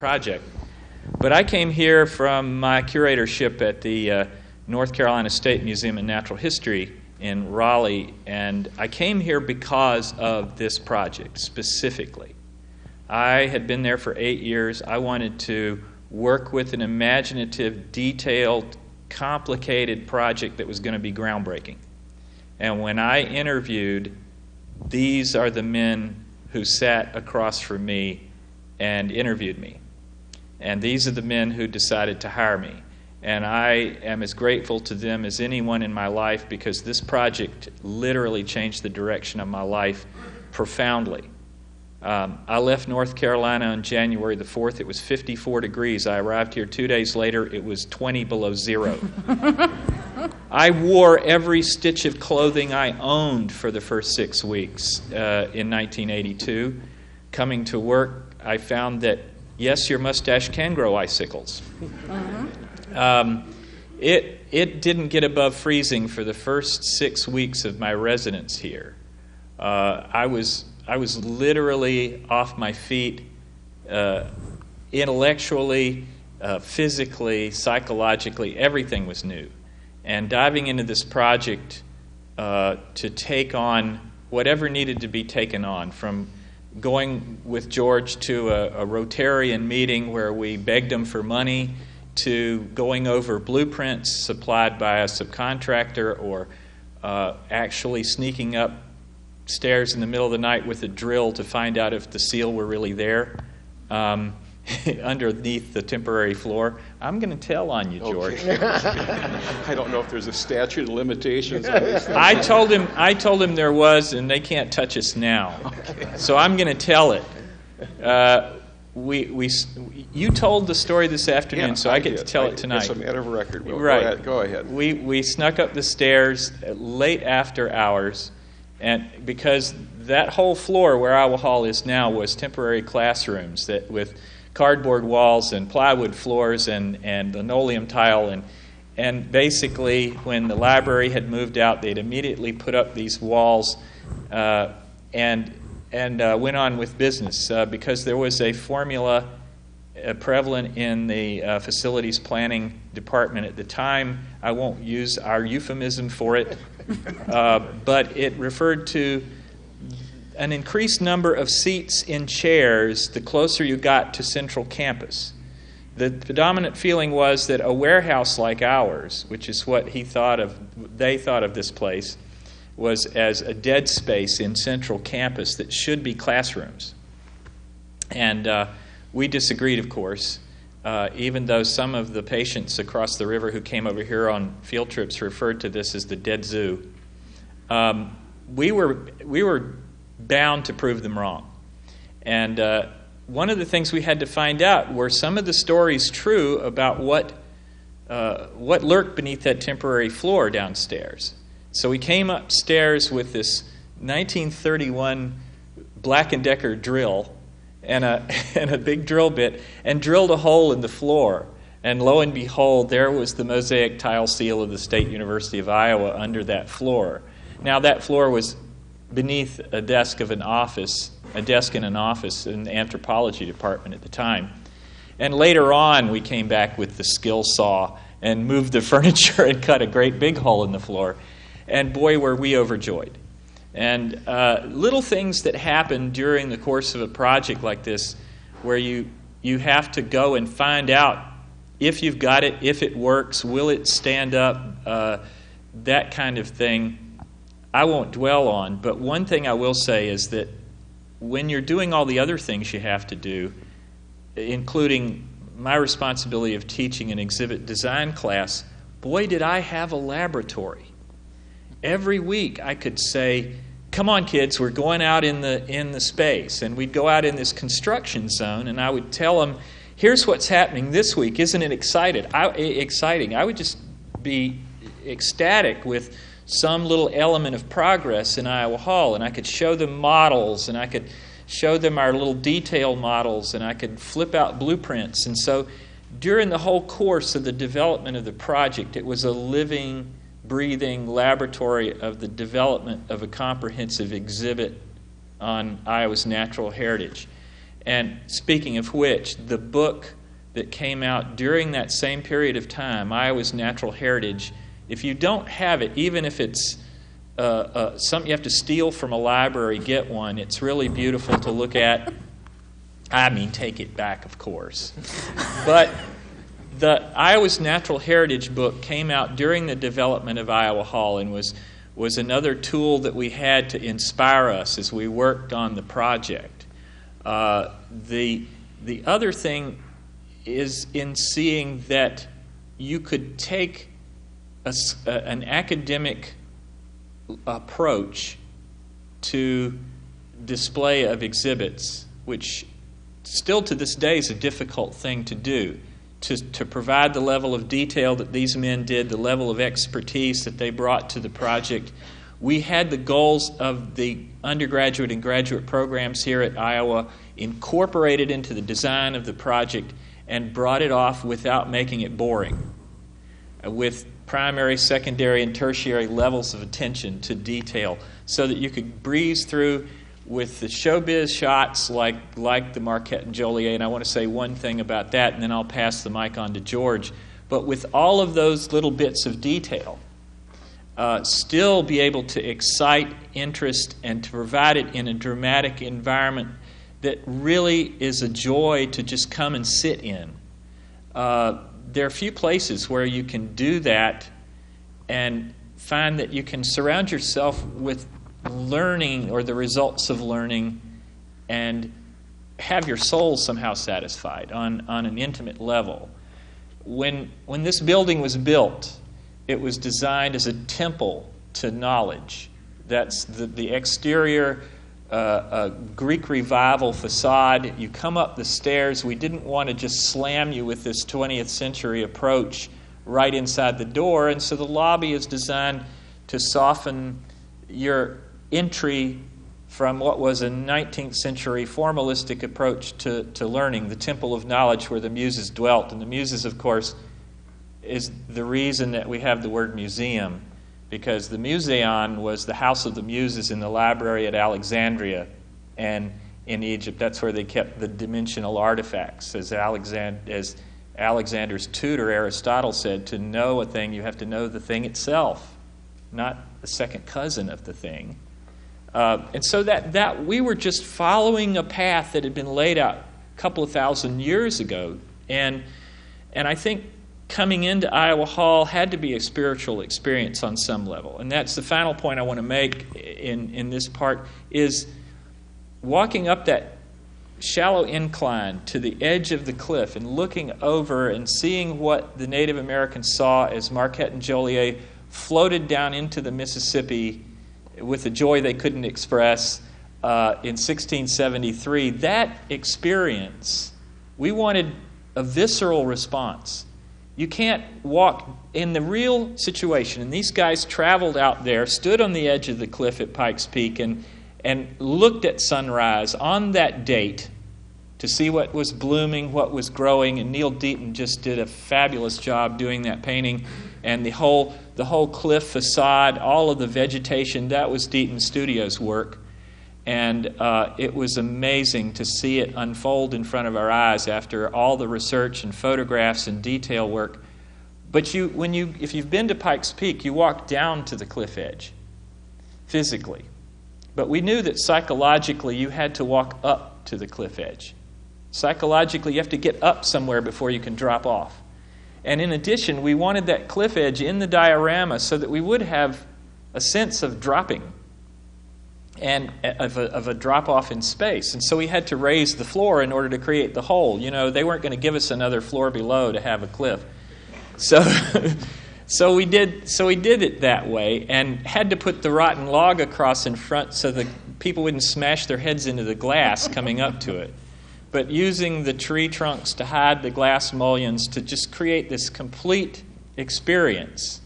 project. But I came here from my curatorship at the North Carolina State Museum of Natural History in Raleigh, and I came here because of this project specifically. I had been there for 8 years. I wanted to work with an imaginative, detailed, complicated project that was going to be groundbreaking. And when I interviewed, these are the men who sat across from me and interviewed me. And these are the men who decided to hire me. And I am as grateful to them as anyone in my life, because this project literally changed the direction of my life profoundly. I left North Carolina on January the 4th. It was 54 degrees. I arrived here 2 days later. It was 20 below zero. I wore every stitch of clothing I owned for the first 6 weeks in 1982. Coming to work, I found that, yes, your mustache can grow icicles. It didn't get above freezing for the first 6 weeks of my residence here. I was literally off my feet, intellectually, physically, psychologically. Everything was new. And diving into this project to take on whatever needed to be taken on, from going with George to a Rotarian meeting where we begged him for money, to going over blueprints supplied by a subcontractor, or actually sneaking up stairs in the middle of the night with a drill to find out if the seal were really there underneath the temporary floor. I'm going to tell on you, George. Okay. I don't know if there's a statute of limitations on this. I told him there was, and they can't touch us now. Okay. So I'm going to tell it. You told the story this afternoon, Yeah, so I get to tell it tonight. It's a matter of record. Well, Right. Go ahead. We snuck up the stairs late after hours, and because that whole floor where Iowa Hall is now was temporary classrooms that with cardboard walls and plywood floors and linoleum tile, and basically when the library had moved out, they'd immediately put up these walls and went on with business because there was a formula prevalent in the facilities planning department at the time. I won't use our euphemism for it, but it referred to an increased number of seats in chairs the closer you got to central campus. The predominant feeling was that a warehouse like ours, which is what they thought of this place, was as a dead space in central campus that should be classrooms. And we disagreed, of course, even though some of the patients across the river who came over here on field trips referred to this as the dead zoo. We were bound to prove them wrong. And one of the things we had to find out were some of the stories true about what lurked beneath that temporary floor downstairs. So we came upstairs with this 1931 Black & Decker drill and a big drill bit, and drilled a hole in the floor. And lo and behold, there was the mosaic tile seal of the State University of Iowa under that floor. Now that floor was beneath a desk in an office in the anthropology department at the time. And later on, we came back with the skill saw and moved the furniture and cut a great big hole in the floor. And boy, were we overjoyed. And little things that happen during the course of a project like this, where you have to go and find out if you've got it, if it works, will it stand up, that kind of thing, I won't dwell on. But one thing I will say is that when you're doing all the other things you have to do, including my responsibility of teaching an exhibit design class, boy, did I have a laboratory. Every week I could say, come on, kids, we're going out in the space. And we'd go out in this construction zone, and I would tell them, here's what's happening this week. Isn't it exciting? I would just be ecstatic with some little element of progress in Iowa Hall, and I could show them models, and I could show them our little detail models, and I could flip out blueprints. And so during the whole course of the development of the project, it was a living, breathing laboratory of the development of a comprehensive exhibit on Iowa's natural heritage. And speaking of which, the book that came out during that same period of time, Iowa's Natural Heritage, if you don't have it, even if it's something you have to steal from a library, get one. It's really beautiful to look at. I mean, take it back, of course. But the Iowa's Natural Heritage book came out during the development of Iowa Hall and was another tool that we had to inspire us as we worked on the project. The other thing is in seeing that you could take an academic approach to display of exhibits, which still to this day is a difficult thing to do, to provide the level of detail that these men did, the level of expertise that they brought to the project. We had the goals of the undergraduate and graduate programs here at Iowa incorporated into the design of the project and brought it off without making it boring, with primary, secondary, and tertiary levels of attention to detail, so that you could breeze through with the showbiz shots like the Marquette and Joliet. And I want to say one thing about that, and then I'll pass the mic on to George. But with all of those little bits of detail, still be able to excite interest and to provide it in a dramatic environment that really is a joy to just come and sit in. There are few places where you can do that and find that you can surround yourself with learning or the results of learning and have your soul somehow satisfied on an intimate level. When this building was built, it was designed as a temple to knowledge. That's the exterior Greek Revival facade. You come up the stairs. We didn't want to just slam you with this 20th century approach right inside the door, and so the lobby is designed to soften your entry from what was a 19th century formalistic approach to learning, the temple of knowledge where the muses dwelt. And the muses, of course, is the reason that we have the word museum, because the Museon was the house of the muses in the library at Alexandria and in Egypt. That's where they kept the dimensional artifacts. As Alexander's tutor Aristotle said, to know a thing, you have to know the thing itself, not the second cousin of the thing. And so that we were just following a path that had been laid out a couple of thousand years ago. And I think coming into Iowa Hall had to be a spiritual experience on some level. And that's the final point I want to make in this part, is walking up that shallow incline to the edge of the cliff and looking over and seeing what the Native Americans saw as Marquette and Joliet floated down into the Mississippi with a joy they couldn't express in 1673. That experience, we wanted a visceral response. You can't walk in the real situation. And these guys traveled out there, stood on the edge of the cliff at Pikes Peak, and looked at sunrise on that date to see what was blooming, what was growing. And Neil Deaton just did a fabulous job doing that painting. And the whole cliff facade, all of the vegetation, that was Deaton Studios' work. And it was amazing to see it unfold in front of our eyes after all the research and photographs and detail work. But if you've been to Pikes Peak, you walk down to the cliff edge, physically. But we knew that psychologically you had to walk up to the cliff edge. Psychologically, you have to get up somewhere before you can drop off. And in addition, we wanted that cliff edge in the diorama so that we would have a sense of dropping and of a drop-off in space. And so we had to raise the floor in order to create the hole. You know, they weren't going to give us another floor below to have a cliff. So we did it that way, and had to put the rotten log across in front so the people wouldn't smash their heads into the glass coming up to it. But using the tree trunks to hide the glass mullions to just create this complete experience.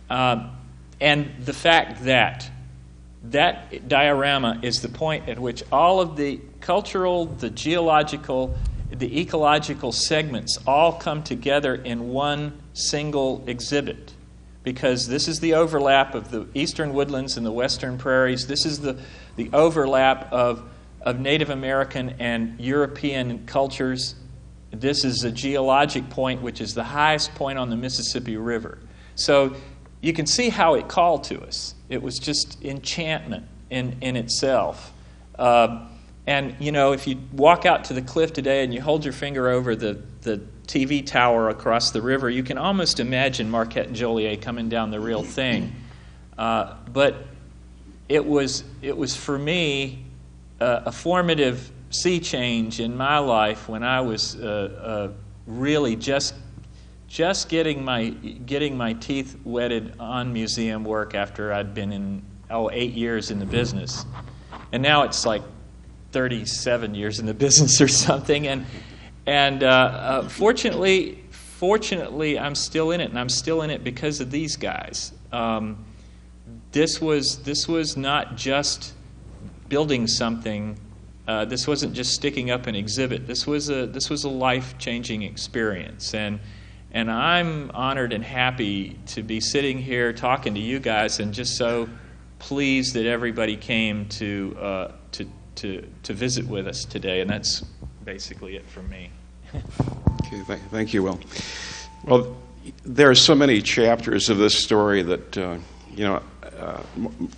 And the fact that diorama is the point at which all of the cultural, the geological, the ecological segments all come together in one single exhibit. Because this is the overlap of the eastern woodlands and the western prairies. This is the overlap of of Native American and European cultures. This is a geologic point, which is the highest point on the Mississippi River. So you can see how it called to us. It was just enchantment in itself. And, you know, if you walk out to the cliff today and you hold your finger over the TV tower across the river, you can almost imagine Marquette and Joliet coming down the real thing. But it was for me a formative sea change in my life when I was really just getting my teeth wetted on museum work after I'd been in 8 years in the business, and now it's like 37 years in the business or something. And fortunately, I'm still in it, and I'm still in it because of these guys. This was not just building something. This wasn't just sticking up an exhibit. This was a life-changing experience, and I'm honored and happy to be sitting here talking to you guys, and just so pleased that everybody came to visit with us today. And that's basically it from me. Okay, thank you, Will. Well, there are so many chapters of this story that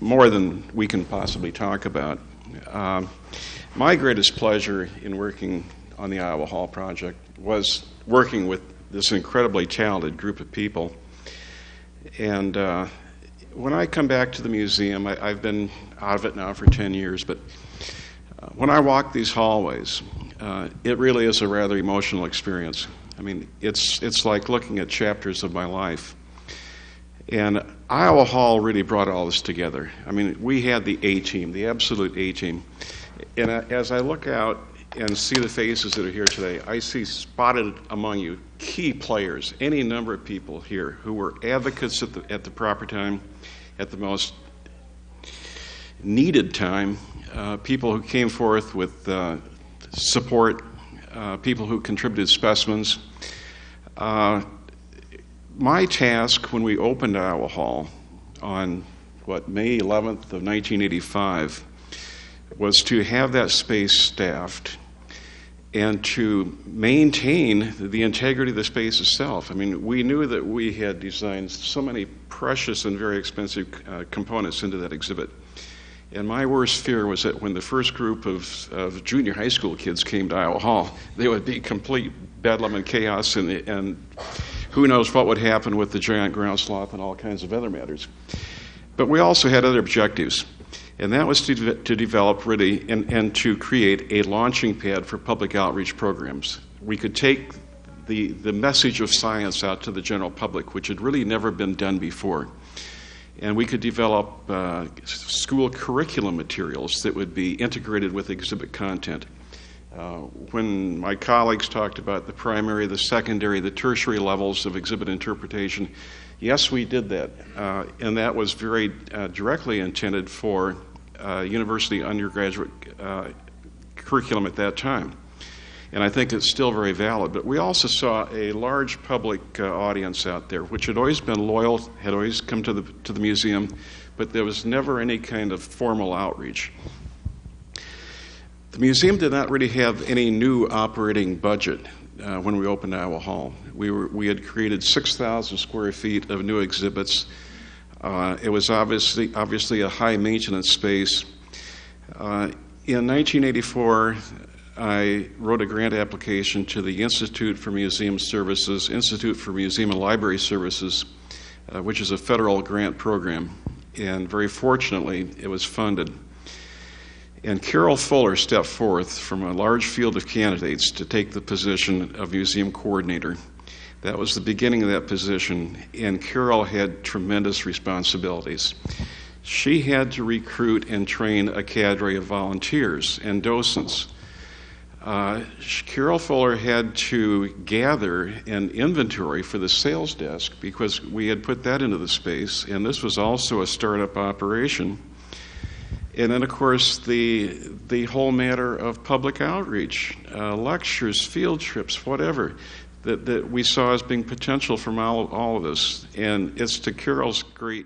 more than we can possibly talk about. My greatest pleasure in working on the Iowa Hall project was working with this incredibly talented group of people. And when I come back to the museum, I've been out of it now for 10 years, but when I walk these hallways, it really is a rather emotional experience. I mean, it's like looking at chapters of my life. And Iowa Hall really brought all this together. I mean, we had the A-team, the absolute A-team. And as I look out and see the faces that are here today, I see spotted among you key players, any number of people here who were advocates at the proper time, at the most needed time, people who came forth with support, people who contributed specimens. My task when we opened Iowa Hall on, May 11th of 1985, was to have that space staffed and to maintain the integrity of the space itself. I mean, we knew that we had designed so many precious and very expensive components into that exhibit. And my worst fear was that when the first group of junior high school kids came to Iowa Hall, they would be complete bedlam and chaos, and who knows what would happen with the giant ground sloth and all kinds of other matters. But we also had other objectives, and that was to develop really and to create a launching pad for public outreach programs. We could take the message of science out to the general public, which had really never been done before. And we could develop school curriculum materials that would be integrated with exhibit content. When my colleagues talked about the primary, the secondary, the tertiary levels of exhibit interpretation, yes, we did that. And that was very directly intended for university undergraduate curriculum at that time. And I think it's still very valid. But we also saw a large public audience out there, which had always been loyal, had always come to the museum, but there was never any kind of formal outreach. The museum did not really have any new operating budget when we opened Iowa Hall. We had created 6,000 square feet of new exhibits. It was obviously a high maintenance space. In 1984, I wrote a grant application to the Institute for Museum Services, Institute for Museum and Library Services, which is a federal grant program, and very fortunately, it was funded. And Carol Fuller stepped forth from a large field of candidates to take the position of museum coordinator. That was the beginning of that position, and Carol had tremendous responsibilities. She had to recruit and train a cadre of volunteers and docents. Carol Fuller had to gather an inventory for the sales desk because we had put that into the space, and this was also a startup operation. And then, of course, the whole matter of public outreach, lectures, field trips, whatever, that we saw as being potential from all of this. And it's to Carol's great